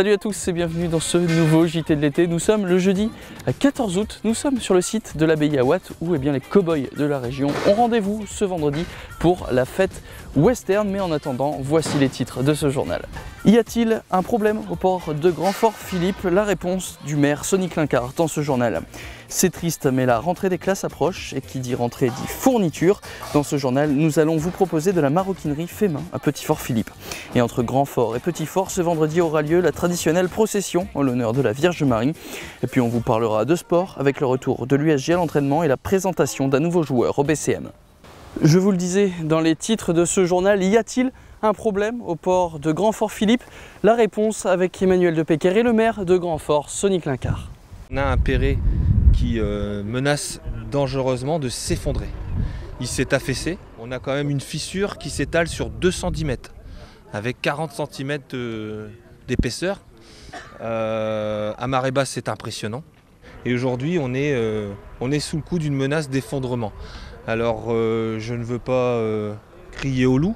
Salut à tous et bienvenue dans ce nouveau JT de l'été. Nous sommes le jeudi 14 août, nous sommes sur le site de l'abbaye à Watt où les cow-boys de la région ont rendez-vous ce vendredi pour la fête western. Mais en attendant, voici les titres de ce journal. Y a-t-il un problème au port de Grand-Fort-Philippe? La réponse du maire Sonny Clinquart dans ce journal. C'est triste mais la rentrée des classes approche et qui dit rentrée dit fourniture. Dans ce journal, nous allons vous proposer de la maroquinerie fait main à Petit-Fort-Philippe. Et entre Grand-Fort et Petit-Fort, ce vendredi aura lieu la traditionnelle procession en l'honneur de la Vierge Marie. Et puis on vous parlera de sport avec le retour de l'USG à l'entraînement et la présentation d'un nouveau joueur au BCM. Je vous le disais dans les titres de ce journal, y a-t-il un problème au port de Grand-Fort-Philippe? La réponse avec Emmanuel Depecker et le maire de Grand-Fort, Sonny Clinquart. On a un perret qui menace dangereusement de s'effondrer. Il s'est affaissé. On a quand même une fissure qui s'étale sur 210 mètres avec 40 cm d'épaisseur. À marée basse, c'est impressionnant. Et aujourd'hui, on est sous le coup d'une menace d'effondrement. Alors, je ne veux pas crier au loup,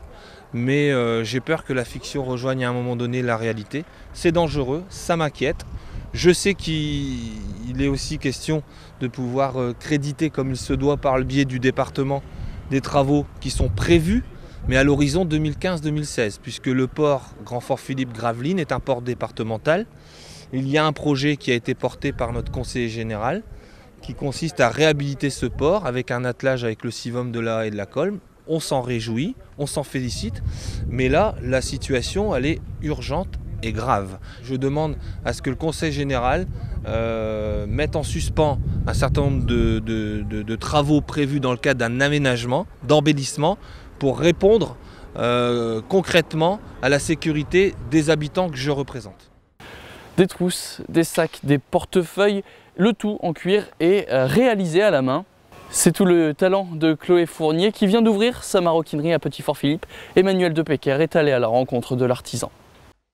mais j'ai peur que la fiction rejoigne à un moment donné la réalité. C'est dangereux, ça m'inquiète. Je sais qu'il est aussi question de pouvoir créditer comme il se doit par le biais du département des travaux qui sont prévus, mais à l'horizon 2015-2016, puisque le port Grand-Fort-Philippe-Gravelines est un port départemental. Il y a un projet qui a été porté par notre conseiller général qui consiste à réhabiliter ce port avec un attelage avec le Civum de la Haye et de la Colme. On s'en réjouit, on s'en félicite, mais là, la situation, elle est urgente et grave. Je demande à ce que le Conseil général mette en suspens un certain nombre de travaux prévus dans le cadre d'un aménagement, d'embellissement, pour répondre concrètement à la sécurité des habitants que je représente. Des trousses, des sacs, des portefeuilles, le tout en cuir et réalisé à la main. C'est tout le talent de Chloé Fournier qui vient d'ouvrir sa maroquinerie à Petit-Fort-Philippe. Emmanuel Depecker est allé à la rencontre de l'artisan.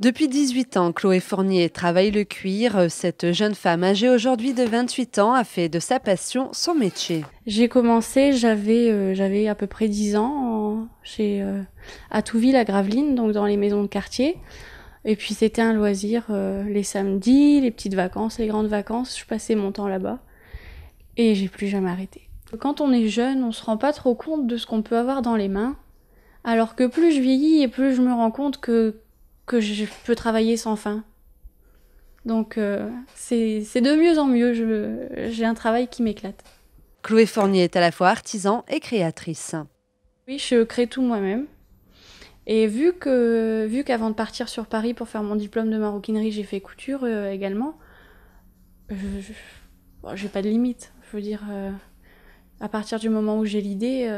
Depuis 18 ans, Chloé Fournier travaille le cuir. Cette jeune femme âgée aujourd'hui de 28 ans a fait de sa passion son métier. J'ai commencé, j'avais à peu près 10 ans à Touville, à Gravelines, donc dans les maisons de quartier. Et puis c'était un loisir, les samedis, les petites vacances, les grandes vacances, je passais mon temps là-bas. Et j'ai plus jamais arrêté. Quand on est jeune, on se rend pas trop compte de ce qu'on peut avoir dans les mains. Alors que plus je vieillis et plus je me rends compte que je peux travailler sans fin. Donc c'est de mieux en mieux, j'ai un travail qui m'éclate. Chloé Fournier est à la fois artisan et créatrice. Oui, je crée tout moi-même. Et vu qu'avant de partir sur Paris pour faire mon diplôme de maroquinerie, j'ai fait couture également, j'ai pas de limite. Je veux dire, à partir du moment où j'ai l'idée,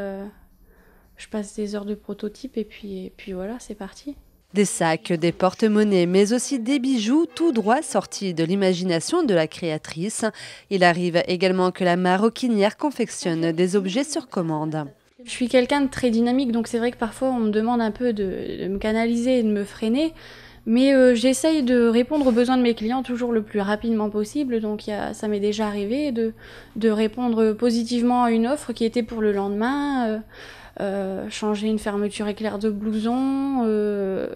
je passe des heures de prototype et puis voilà, c'est parti. Des sacs, des porte-monnaies, mais aussi des bijoux tout droit sortis de l'imagination de la créatrice. Il arrive également que la maroquinière confectionne des objets sur commande. Je suis quelqu'un de très dynamique, donc c'est vrai que parfois on me demande un peu de me canaliser et de me freiner. Mais j'essaye de répondre aux besoins de mes clients toujours le plus rapidement possible. Donc ça m'est déjà arrivé de répondre positivement à une offre qui était pour le lendemain. Changer une fermeture éclair de blouson,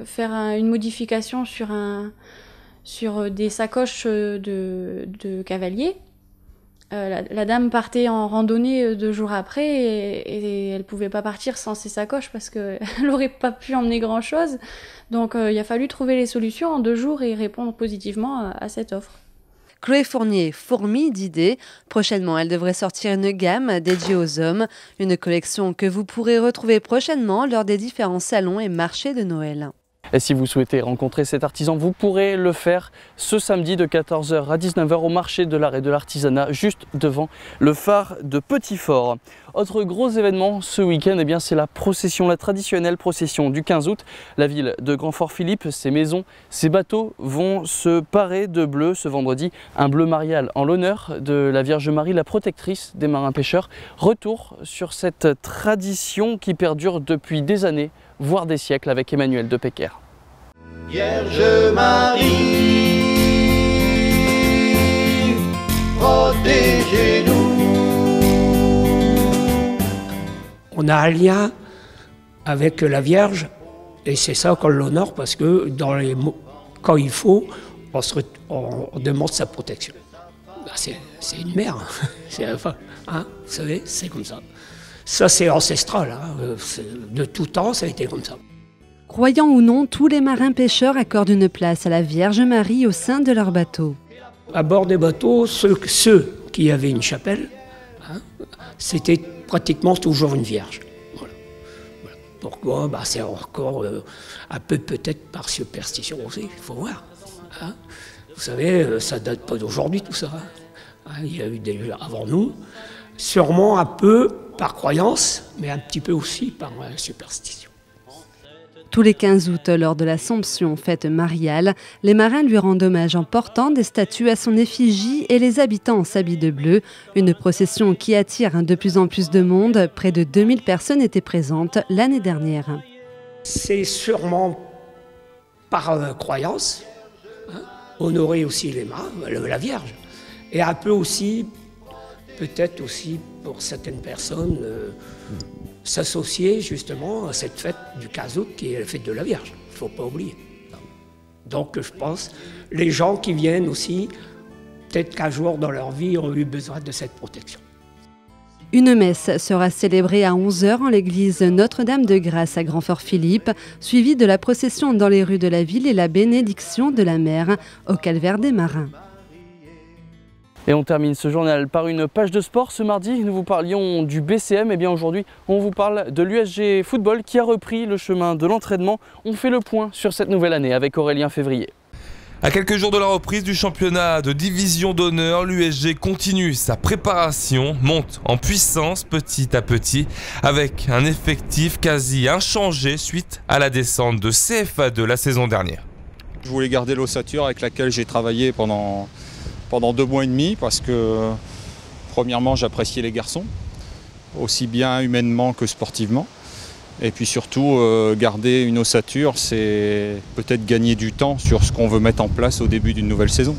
faire une modification sur des sacoches de cavalier. La dame partait en randonnée 2 jours après et elle pouvait pas partir sans ses sacoches parce qu'elle n'aurait pas pu emmener grand chose. Donc il a fallu trouver les solutions en 2 jours et répondre positivement à cette offre. Chloé Fournier fourmille d'idées. Prochainement, elle devrait sortir une gamme dédiée aux hommes. Une collection que vous pourrez retrouver prochainement lors des différents salons et marchés de Noël. Et si vous souhaitez rencontrer cet artisan, vous pourrez le faire ce samedi de 14 h à 19 h au marché de l'art et de l'artisanat, juste devant le phare de Petit-Fort. Autre gros événement ce week-end, c'est la procession, la traditionnelle procession du 15 août. La ville de Grand-Fort-Philippe, ses maisons, ses bateaux vont se parer de bleu ce vendredi. Un bleu marial en l'honneur de la Vierge Marie, la protectrice des marins pêcheurs. Retour sur cette tradition qui perdure depuis des années, voire des siècles, avec Emmanuel Depecker. Vierge Marie, protégez-nous. On a un lien avec la Vierge et c'est ça qu'on l'honore parce que quand il faut, on demande sa protection. Bah, c'est une mère, enfin, hein, vous savez, c'est comme ça. Ça, c'est ancestral, hein. De tout temps, ça a été comme ça. Croyants ou non, tous les marins pêcheurs accordent une place à la Vierge Marie au sein de leur bateau. À bord des bateaux, ceux qui avaient une chapelle, hein, c'était pratiquement toujours une Vierge. Voilà. Voilà. Pourquoi? Bah, c'est encore un peu peut-être par superstition aussi, il faut voir. Hein. Vous savez, ça date pas d'aujourd'hui tout ça. Hein. Il y a eu des avant nous, sûrement un peu par croyance, mais un petit peu aussi par superstition. Tous les 15 août, lors de l'Assomption, fête mariale, les marins lui rendent hommage en portant des statues à son effigie et les habitants s'habillent de bleu. Une procession qui attire de plus en plus de monde. Près de 2000 personnes étaient présentes l'année dernière. C'est sûrement par croyance, hein, honorer aussi les marins, la Vierge, et un peu aussi, peut-être aussi pour certaines personnes, s'associer justement à cette fête du 15 août qui est la fête de la Vierge. Il ne faut pas oublier. Donc je pense, les gens qui viennent aussi, peut-être qu'un jour dans leur vie ont eu besoin de cette protection. Une messe sera célébrée à 11h en l'église Notre-Dame-de-Grâce à Grand-Fort-Philippe, suivie de la procession dans les rues de la ville et la bénédiction de la mer au calvaire des marins. Et on termine ce journal par une page de sport. Ce mardi, nous vous parlions du BCM. Et bien aujourd'hui, on vous parle de l'USG Football qui a repris le chemin de l'entraînement. On fait le point sur cette nouvelle année avec Aurélien Février. À quelques jours de la reprise du championnat de division d'honneur, l'USG continue sa préparation, monte en puissance petit à petit avec un effectif quasi inchangé suite à la descente de CFA2 la saison dernière. Je voulais garder l'ossature avec laquelle j'ai travaillé pendant 2 mois et demi parce que premièrement j'appréciais les garçons, aussi bien humainement que sportivement. Et puis surtout, garder une ossature, c'est peut-être gagner du temps sur ce qu'on veut mettre en place au début d'une nouvelle saison.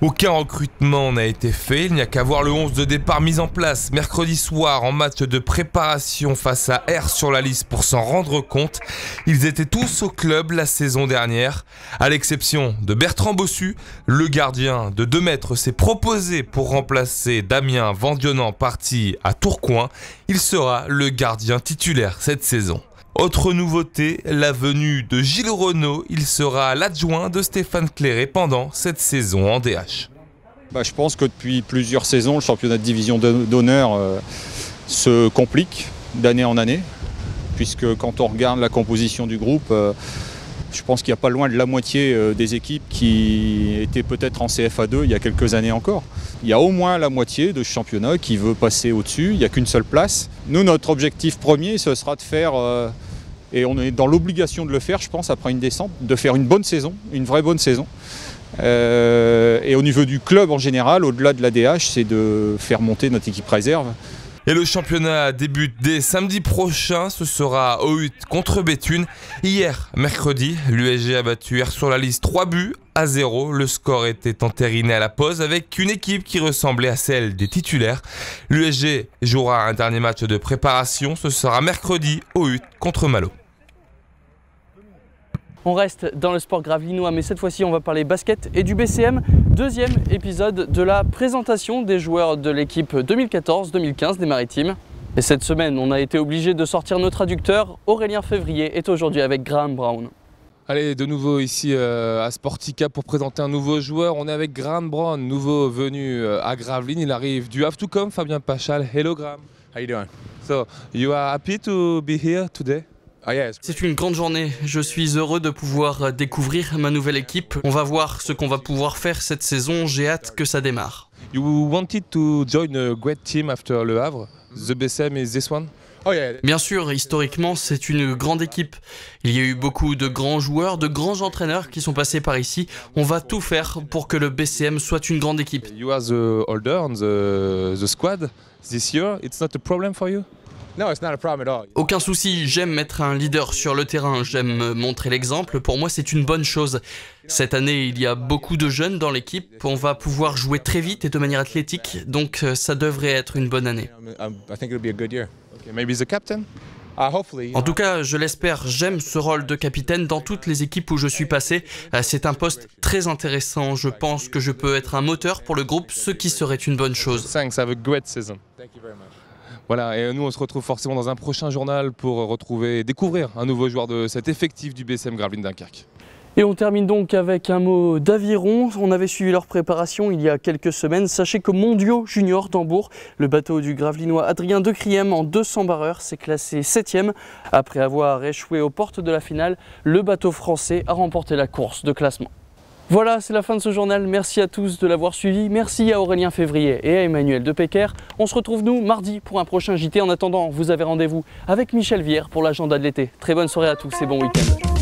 Aucun recrutement n'a été fait, il n'y a qu'à voir le 11 de départ mis en place mercredi soir en match de préparation face à R sur la liste pour s'en rendre compte. Ils étaient tous au club la saison dernière, à l'exception de Bertrand Bossu, le gardien de 2 mètres s'est proposé pour remplacer Damien Vendionnan parti à Tourcoing. Il sera le gardien titulaire cette saison. Autre nouveauté, la venue de Gilles Renaud, il sera l'adjoint de Stéphane Cléré pendant cette saison en DH. Je pense que depuis plusieurs saisons, le championnat de division d'honneur se complique d'année en année, puisque quand on regarde la composition du groupe, je pense qu'il n'y a pas loin de la moitié des équipes qui étaient peut-être en CFA2 il y a quelques années encore. Il y a au moins la moitié de ce championnat qui veut passer au-dessus, il n'y a qu'une seule place. Nous, notre objectif premier, ce sera de faire, et on est dans l'obligation de le faire, je pense, après une descente, de faire une bonne saison, une vraie bonne saison. Et au niveau du club en général, au-delà de la DH, c'est de faire monter notre équipe réserve. Et le championnat débute dès samedi prochain, ce sera O8 contre Béthune. Hier, mercredi, l'USG a battu R sur la liste 3-0. Le score était entériné à la pause avec une équipe qui ressemblait à celle des titulaires. L'USG jouera un dernier match de préparation, ce sera mercredi O8 contre Malo. On reste dans le sport gravelinois, mais cette fois-ci on va parler basket et du BCM. Deuxième épisode de la présentation des joueurs de l'équipe 2014-2015 des Maritimes. Et cette semaine, on a été obligé de sortir nos traducteurs. Aurélien Février est aujourd'hui avec Graham Brown. Allez, de nouveau ici à Sportica pour présenter un nouveau joueur. On est avec Graham Brown, nouveau venu à Gravelines. Il arrive du Have to Come, Fabien Pachal. Hello Graham. How you doing? So, you are happy to be here today? C'est une grande journée, je suis heureux de pouvoir découvrir ma nouvelle équipe. On va voir ce qu'on va pouvoir faire cette saison, j'ai hâte que ça démarre. You wanted to join a great team after Le Havre. The BCM is this one? Bien sûr, historiquement, c'est une grande équipe. Il y a eu beaucoup de grands joueurs, de grands entraîneurs qui sont passés par ici. On va tout faire pour que le BCM soit une grande équipe. You are the older on the squad this year. It's not a problem for you? No, it's not a problem at all. Aucun souci, j'aime mettre un leader sur le terrain, j'aime montrer l'exemple. Pour moi, c'est une bonne chose. Cette année, il y a beaucoup de jeunes dans l'équipe. On va pouvoir jouer très vite et de manière athlétique, donc ça devrait être une bonne année. I think it'll be a good year. Okay, maybe the captain? Hopefully. En tout cas, je l'espère, j'aime ce rôle de capitaine dans toutes les équipes où je suis passé. C'est un poste très intéressant. Je pense que je peux être un moteur pour le groupe, ce qui serait une bonne chose. Thanks, have a great season. Thank you very much. Voilà, et nous on se retrouve forcément dans un prochain journal pour retrouver et découvrir un nouveau joueur de cet effectif du BCM Gravelines Dunkerque. Et on termine donc avec un mot d'aviron. On avait suivi leur préparation il y a quelques semaines. Sachez que Mondiaux Junior d'Hambourg, le bateau du Gravelinois Adrien Decriem en 200 barreurs, s'est classé 7e. Après avoir échoué aux portes de la finale, le bateau français a remporté la course de classement. Voilà, c'est la fin de ce journal. Merci à tous de l'avoir suivi. Merci à Aurélien Février et à Emmanuel Depecker. On se retrouve nous mardi pour un prochain JT. En attendant, vous avez rendez-vous avec Michel Vière pour l'agenda de l'été. Très bonne soirée à tous et bon week-end.